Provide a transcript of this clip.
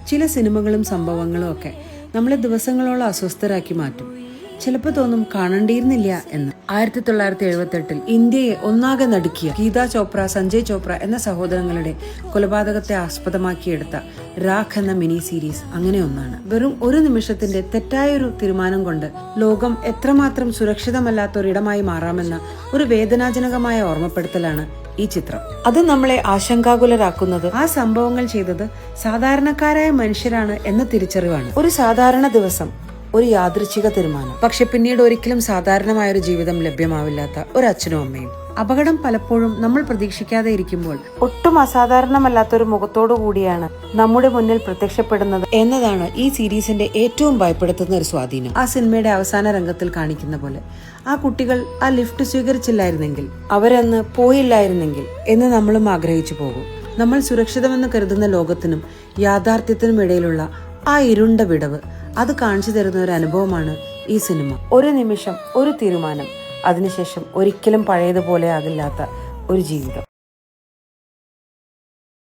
ചില സിനിമകളും സംഭവങ്ങളും ഒക്കെ നമ്മളെ ദിവസങ്ങളോളം അസ്വസ്ഥരാക്കി മാറ്റും. ചിലപ്പോൾ തോന്നും കാണേണ്ടിയിരുന്നില്ല എന്ന്. 1978 ഇന്ത്യയെ ഒന്നാകെ നടുക്കിയ ഗീതാ ചോപ്ര, സഞ്ജയ് ചോപ്ര എന്ന സഹോദരങ്ങളുടെ കൊലപാതകത്തെ ആസ്പദമാക്കിയെടുത്ത രാഖ് എന്ന മിനി സീരീസ് അങ്ങനെ ഒന്നാണ്. വെറും ഒരു നിമിഷത്തിന്റെ തെറ്റായൊരു തീരുമാനം കൊണ്ട് ലോകം എത്രമാത്രം സുരക്ഷിതമല്ലാത്ത ഒരിടമായി മാറാമെന്ന ഒരു വേദനാജനകമായ ഓർമ്മപ്പെടുത്തലാണ് ഈ ചിത്രം. അത് നമ്മളെ ആശങ്കാകുലരാക്കുന്നത് ആ സംഭവങ്ങൾ ചെയ്തത് സാധാരണക്കാരായ മനുഷ്യരാണ് എന്ന തിരിച്ചറിവാണ്. ഒരു സാധാരണ ദിവസം, ഒരു യാദൃച്ഛിക തീരുമാനം, പക്ഷെ പിന്നീട് ഒരിക്കലും സാധാരണമായൊരു ജീവിതം ലഭ്യമാവില്ലാത്ത ഒരു അച്ഛനും അമ്മയും. അപകടം പലപ്പോഴും നമ്മൾ പ്രതീക്ഷിക്കാതെ ഇരിക്കുമ്പോൾ ഒട്ടും അസാധാരണമല്ലാത്തൊരു മുഖത്തോടു കൂടിയാണ് നമ്മുടെ മുന്നിൽ പ്രത്യക്ഷപ്പെടുന്നത് എന്നതാണ് ഈ സീരീസിന്റെ ഏറ്റവും ഭയപ്പെടുത്തുന്ന ഒരു സ്വാധീനം. ആ സിനിമയുടെ അവസാന രംഗത്തിൽ കാണിക്കുന്ന പോലെ ആ കുട്ടികൾ ആ ലിഫ്റ്റ് സ്വീകരിച്ചില്ലായിരുന്നെങ്കിൽ, അവരന്ന് പോയില്ലായിരുന്നെങ്കിൽ എന്ന് നമ്മളും ആഗ്രഹിച്ചു പോകും. നമ്മൾ സുരക്ഷിതമെന്ന് കരുതുന്ന ലോകത്തിനും യാഥാർത്ഥ്യത്തിനും ഇടയിലുള്ള ആ ഇരുണ്ട വിടവ് അത് കാണിച്ചു തരുന്ന ഒരു അനുഭവമാണ് ഈ സിനിമ. ഒരു നിമിഷം, ഒരു തീരുമാനം, അതിനുശേഷം ഒരിക്കലും പഴയതുപോലെ ആകില്ലാത്ത ഒരു ജീവിതം.